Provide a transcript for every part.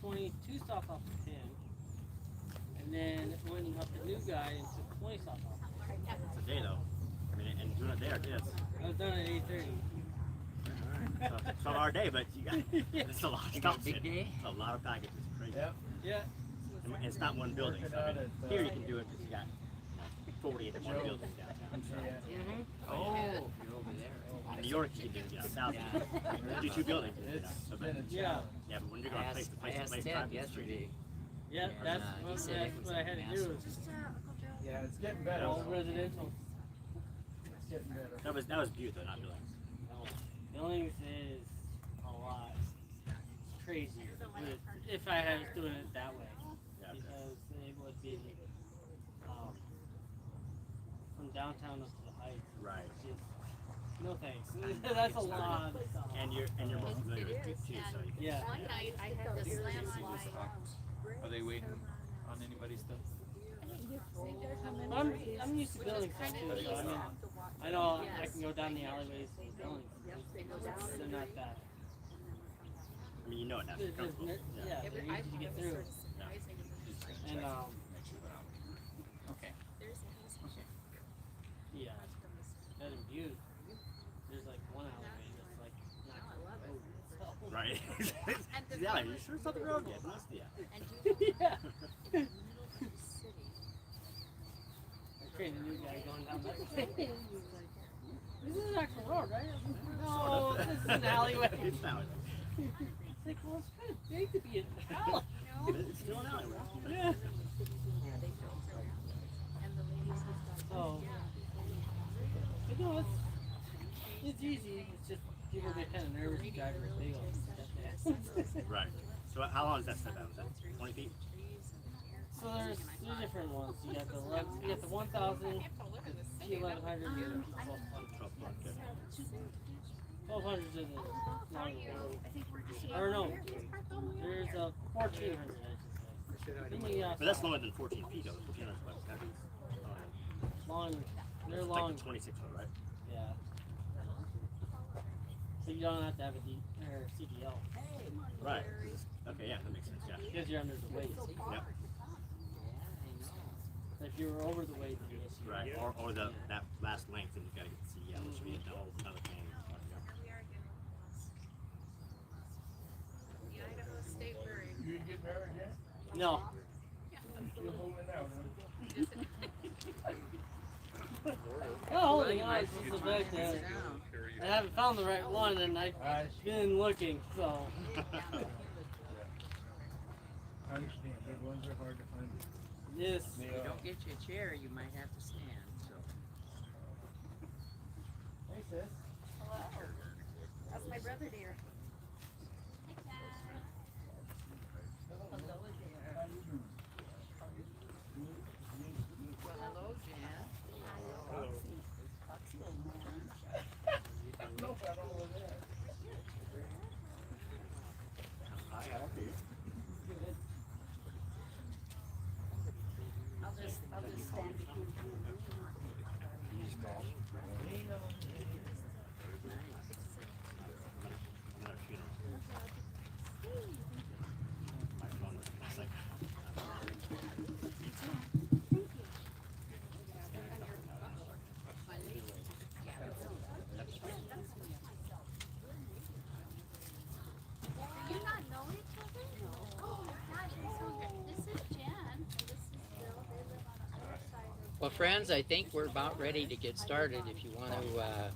22 stops off of him, and then went up the new guy and took 20 stops off. It's a day though. I mean, and doing it there, yes. I was done at 8:30. So, 12-hour day, but you got it's a lot of stops. Big day. It's a lot of packages. It's crazy. Yep. Yeah. And it's not one building. So, I mean, here you can do it because you got 40 in one building downtown. So. Oh, you're over there. In New York, you can do south. You do two buildings. So, but, Yeah. yeah, but when you're going place to place I to asked place, Ted driving the yesterday. Yeah, And, that's he what, said it was what I had to do. massive. Was Yeah, it's getting better. all residential. It's getting better. that was Butte though, not buildings. Buildings is a lot crazier if I was doing it that way. Yeah. Because it would be from downtown up to the heights. Right. Just, no thanks. That's a lot of stuff. And you're more familiar with Butte too, so you can. Yeah. One night I had to slam on my. Are they waiting on anybody still? I'm used to buildings too. So I mean, I know I can go down the alleyways and buildings. They're not that. I mean, you know it now. It's comfortable. Yeah, they're easy to get through. And Okay. yeah, that in Butte, there's like one alleyway that's like not closed. So. Right. Yeah, you sure it's not the road yet? Must be. Yeah. I trained a new guy going down that. This is an actual road, right? No, this is an alleyway. It's an alleyway. It's like, well, it's kind of big to be an alley. It's still an alleyway. Yeah. So, but no, it's easy. It's just people get kind of nervous to drive real big on step. Right. So how long is that step down? Is that 20 feet? So there's three different ones. You got the 1,000, the 1,100, and the 1,200. 1,200 is the longer one. Or no, there's a 1,400, I should say. Then you got But that's longer than 14 feet though. 14 is what? long. They're It's long. like the 26 foot, right? Yeah. So you don't have to have a or CDL Right. Okay, yeah, that makes sense. Yeah. because you're under the weight. Yeah. If you were over the weight, then yes, you Right. Or that last length, and you gotta get the CDL, which would be another thing. The Idaho State Brewery. You get married yet? No. You're moving out, huh? Oh, holding on. This is the fact that I haven't found the right one, and I've been looking. So. I understand. Good ones are hard to find. Yes. If you don't get you a chair, you might have to stand. So. Hey, sis. Hello. That's my brother dear. Well, hello, Jan. No, I don't know that. I'll just stand between you. Another funeral. My phone was like. Do you not know each other? No. Oh, God, so this is Jen, and this is Bill. They live on the other side of. Well, friends, I think we're about ready to get started. If you want to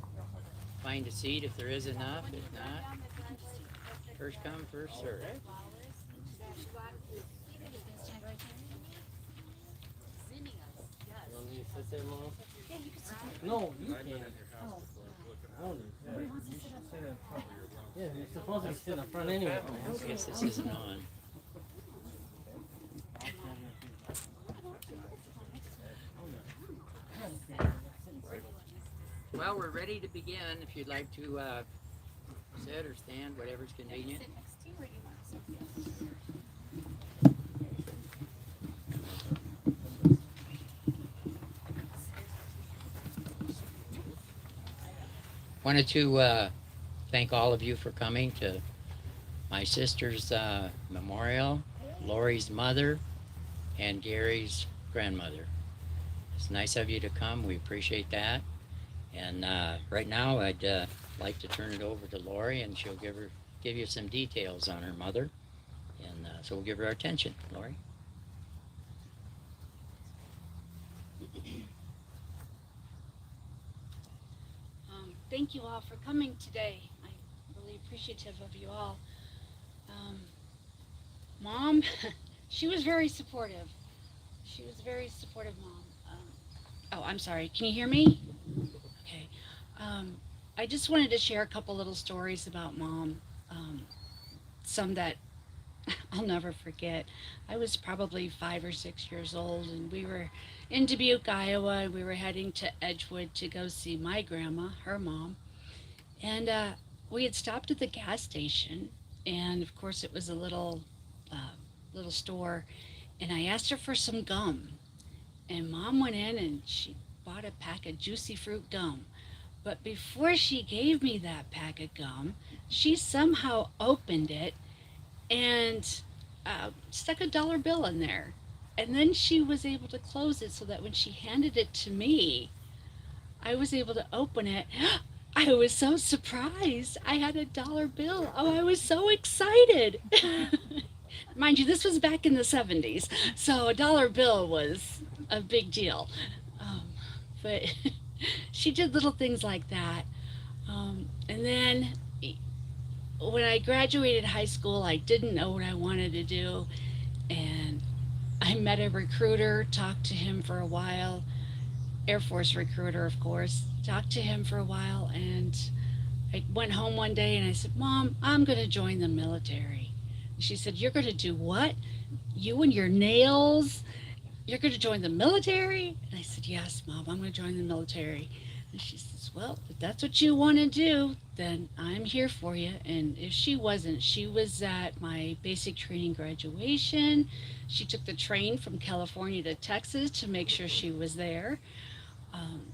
find a seat, if there is enough. If not, first come, first serve. You want me to sit there, Mom? No, you can't. I don't need to. You should sit in front. Yeah, you're supposed to be sitting up front anyway. I guess this isn't on. Well, we're ready to begin. If you'd like to sit or stand, whatever's convenient. Sit next to you, or do you want to sit? Wanted to thank all of you for coming to my my sister's memorial, Lori's mother, and Gary's grandmother. It's nice of you to come. We appreciate that. And right now, I'd like to turn it over to Lori, and she'll give you some details on her mother. And so we'll give her our attention. Lori? Thank you all for coming today. I'm really appreciative of you all. Mom, she was very supportive. She was a very supportive mom. Oh, I'm sorry. Can you hear me? Okay. I just wanted to share a couple little stories about Mom. Some that I'll never forget. I was probably 5 or 6 years old, and we were in Dubuque, Iowa, and we were heading to Edgewood to go see my grandma, her mom. And we had stopped at the gas station, and of course it was a little store, and I asked her for some gum. And Mom went in and she bought a pack of juicy fruit gum. But before she gave me that pack of gum, she somehow opened it and stuck a dollar bill in there. And then she was able to close it so that when she handed it to me, I was able to open it. I was so surprised. I had a dollar bill. Oh, I was so excited. Mind you, this was back in the 70s, so a dollar bill was a big deal. But she did little things like that. And then when I graduated high school, I didn't know what I wanted to do. And I met a recruiter, talked to him for a while, Air Force recruiter, of course, talked to him for a while. And I went home one day and I said, Mom, I'm going to join the military. She said, you're going to do what? You and your nails? You're going to join the military? And I said, yes, Mom, I'm going to join the military. And she says, well, if that's what you want to do, then I'm here for you. And if she wasn't, she was at my basic training graduation. She took the train from California to Texas to make sure she was there.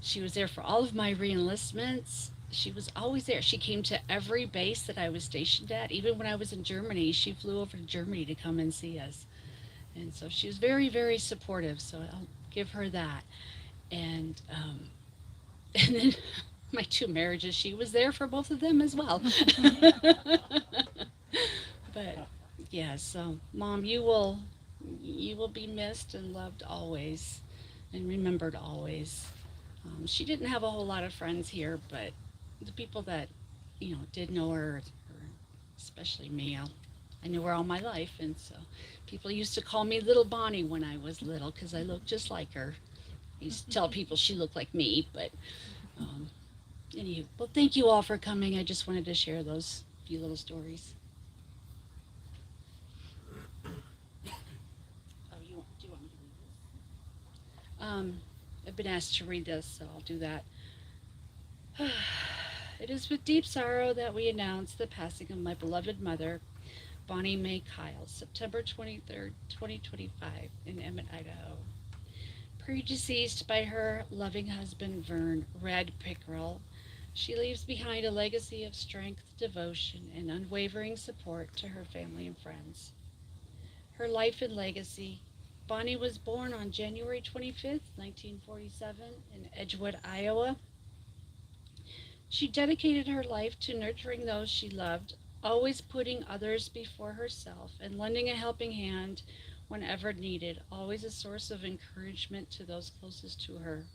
She was there for all of my re-enlistments. She was always there. She came to every base that I was stationed at. Even when I was in Germany, she flew over to Germany to come and see us. And so she was very, very supportive. So I'll give her that. And then my 2 marriages, she was there for both of them as well. But yeah, so Mom, you will be missed and loved always and remembered always. She didn't have a whole lot of friends here, but the people that, did know her, especially me, I knew her all my life, and so people used to call me Little Bonnie when I was little because I looked just like her. I used to tell people she looked like me, but anywho, well, thank you all for coming. I just wanted to share those few little stories. Do you want me to read this? I've been asked to read this, so I'll do that. It is with deep sorrow that we announce the passing of my beloved mother, Bonnie Mae Keil, September 23rd, 2025, in Emmett, Idaho. Predeceased by her loving husband, Verne, Red Pickrell, she leaves behind a legacy of strength, devotion, and unwavering support to her family and friends. Her life and legacy. Bonnie was born on January 25th, 1947, in Edgewood, Iowa. She dedicated her life to nurturing those she loved, always putting others before herself and lending a helping hand whenever needed, always a source of encouragement to those closest to her.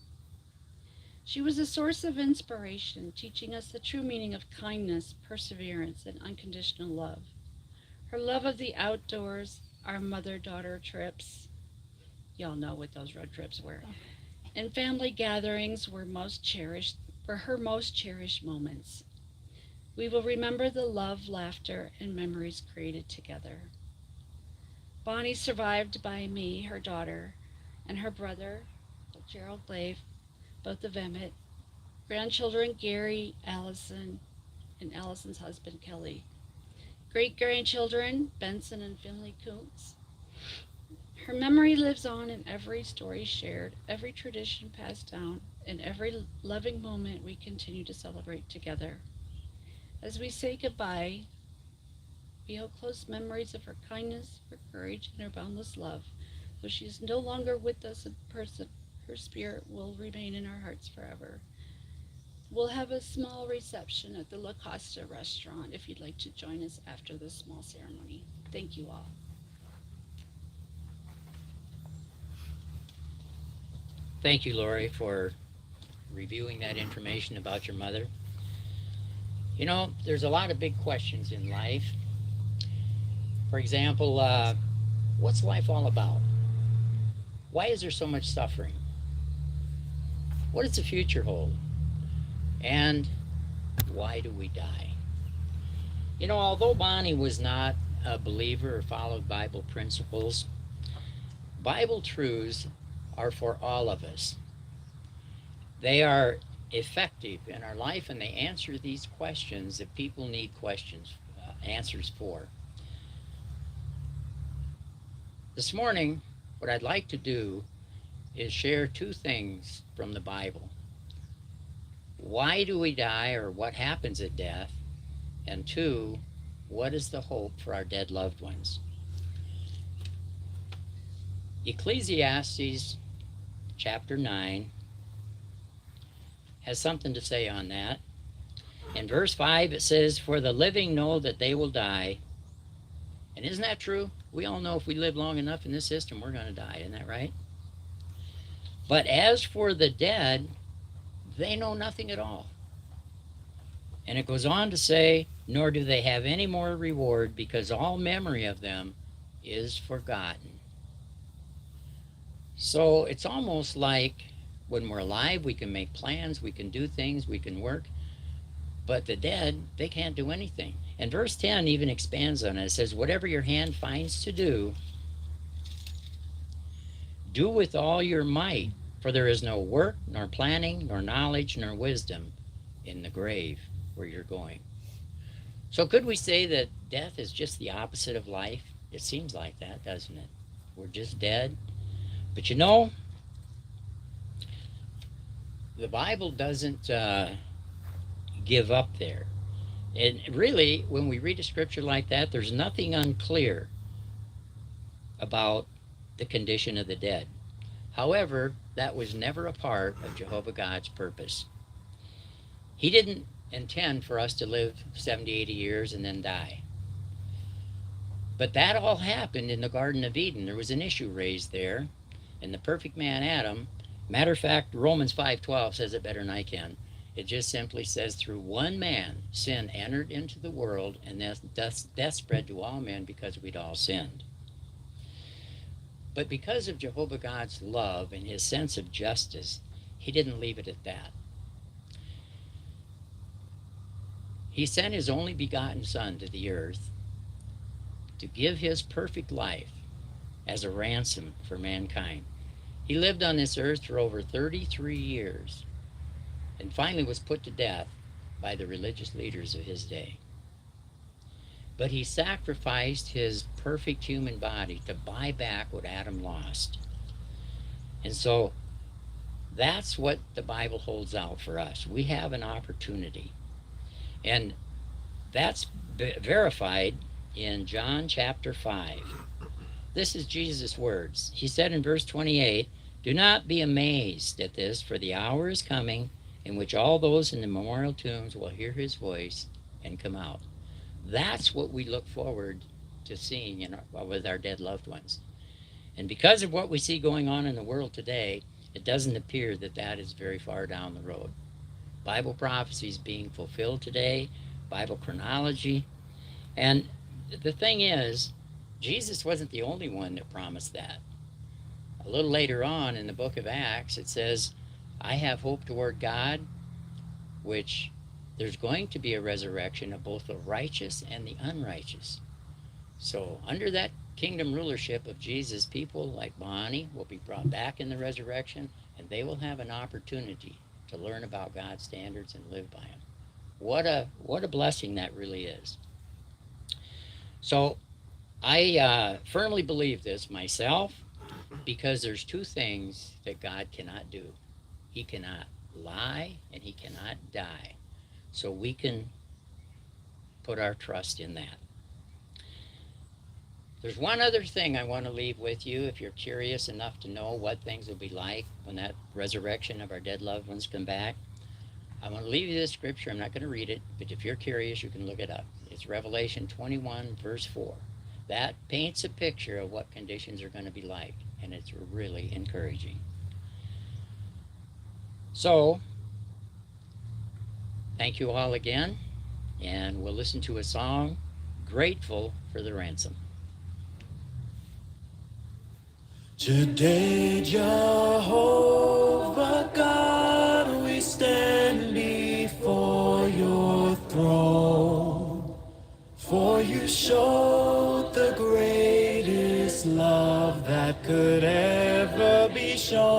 She was a source of inspiration, teaching us the true meaning of kindness, perseverance, and unconditional love. Her love of the outdoors, our mother-daughter trips, y'all know what those road trips were, and family gatherings were her most cherished moments. We will remember the love, laughter, and memories created together. Bonnie survived by me, her daughter, and her brother, Gerald Glaive, both of Emmett, grandchildren Gary, Allison, and Allison's husband, Kelly. Great-grandchildren, Benson and Finley Kuntz. Her memory lives on in every story shared, every tradition passed down, and every loving moment we continue to celebrate together. As we say goodbye, We hold close memories of her kindness, her courage, and her boundless love. Though she is no longer with us in person, her spirit will remain in our hearts forever. We'll have a small reception at the La Costa restaurant if you'd like to join us after this small ceremony. Thank you all. Thank you, Lori, for reviewing that information about your mother. You know, there's a lot of big questions in life. For example, what's life all about? Why is there so much suffering? What does the future hold? And why do we die? You know, although Bonnie was not a believer or followed Bible principles, Bible truths are for all of us. They are effective in our life, and they answer these questions that people need answers for. This morning, what I'd like to do is share two things from the Bible. Why do we die, or what happens at death? And two, what is the hope for our dead loved ones? Ecclesiastes chapter 9 has something to say on that. In verse 5 it says, "For the living know that they will die." And isn't that true? We all know if we live long enough in this system, we're going to die. Isn't that right? "But as for the dead, they know nothing at all." And it goes on to say, "Nor do they have any more reward, because all memory of them is forgotten." So it's almost like when we're alive, we can make plans, we can do things, we can work. But the dead, they can't do anything. And verse 10 even expands on it. It says, "Whatever your hand finds to do, do with all your might, for there is no work, nor planning, nor knowledge, nor wisdom in the grave where you're going." So could we say that death is just the opposite of life? It seems like that, doesn't it? We're just dead. But you know, the Bible doesn't give up there. And really, when we read a scripture like that, there's nothing unclear about the condition of the dead. However, that was never a part of Jehovah God's purpose. He didn't intend for us to live 70, 80 years and then die. But that all happened in the Garden of Eden. There was an issue raised there, and the perfect man Adam, matter of fact, Romans 5:12 says it better than I can. It just simply says, "Through one man, sin entered into the world, and death spread to all men because we'd all sinned." But because of Jehovah God's love and his sense of justice, he didn't leave it at that. He sent his only begotten Son to the earth to give his perfect life as a ransom for mankind. He lived on this earth for over 33 years and finally was put to death by the religious leaders of his day. But he sacrificed his perfect human body to buy back what Adam lost. And so that's what the Bible holds out for us. We have an opportunity. And that's verified in John chapter 5. This is Jesus' words. He said in verse 28, "Do not be amazed at this, for the hour is coming in which all those in the memorial tombs will hear his voice and come out." That's what we look forward to seeing with our dead loved ones. And because of what we see going on in the world today, it doesn't appear that that is very far down the road. Bible prophecy is being fulfilled today, Bible chronology. And the thing is, Jesus wasn't the only one that promised that. A little later on in the book of Acts, it says, "I have hope toward God," which there's going to be a resurrection of both the righteous and the unrighteous. So under that kingdom rulership of Jesus, people like Bonnie will be brought back in the resurrection, and they will have an opportunity to learn about God's standards and live by them. What a blessing that really is. So I firmly believe this myself, because there's two things that God cannot do. He cannot lie and he cannot die. So we can put our trust in that. There's one other thing I want to leave with you if you're curious enough to know what things will be like when that resurrection of our dead loved ones come back. I want to leave you this scripture. I'm not going to read it, but if you're curious, you can look it up. It's Revelation 21, verse 4. That paints a picture of what conditions are going to be like, and it's really encouraging. So, thank you all again, and we'll listen to a song, Grateful for the Ransom. Today, Jehovah God, we stand before your throne. For you showed the greatest love that could ever be shown.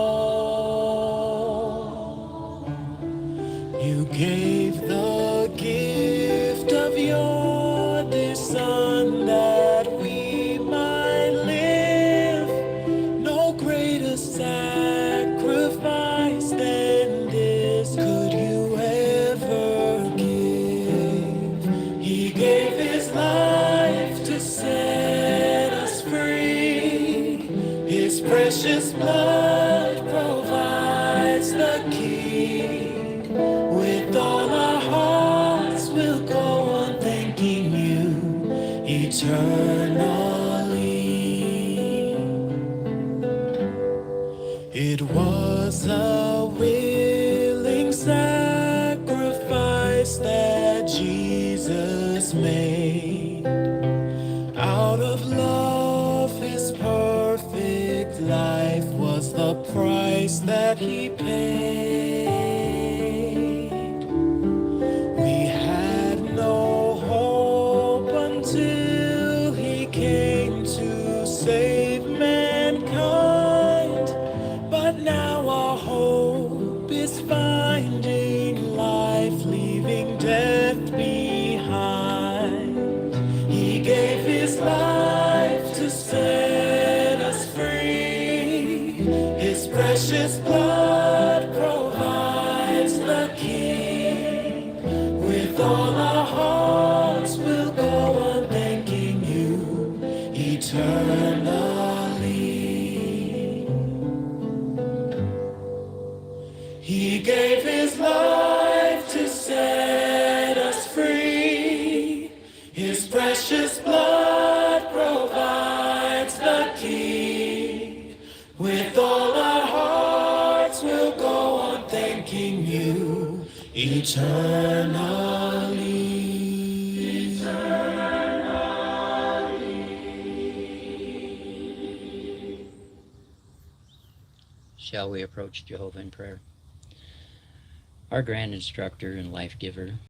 You gave the gift of your dear Son that we might live. No greater sacrifice than this could you ever give. He gave his life to set us free. His precious blood provides the key. With all our hearts we'll go on thanking you eternally. It was a willing sacrifice that Jesus made. Out of love, his perfect life was the price that he paid. We had no hope until he came to save mankind. But now our hope is finding life, leaving death behind. He gave his life to set us free. His precious blood provides the key. With all our hearts we'll go on thanking you eternally. He gave his life to set us free. His precious blood provides the key. With all our hearts we'll go on thanking you eternally. Shall we approach Jehovah in prayer? Our grand instructor and life giver,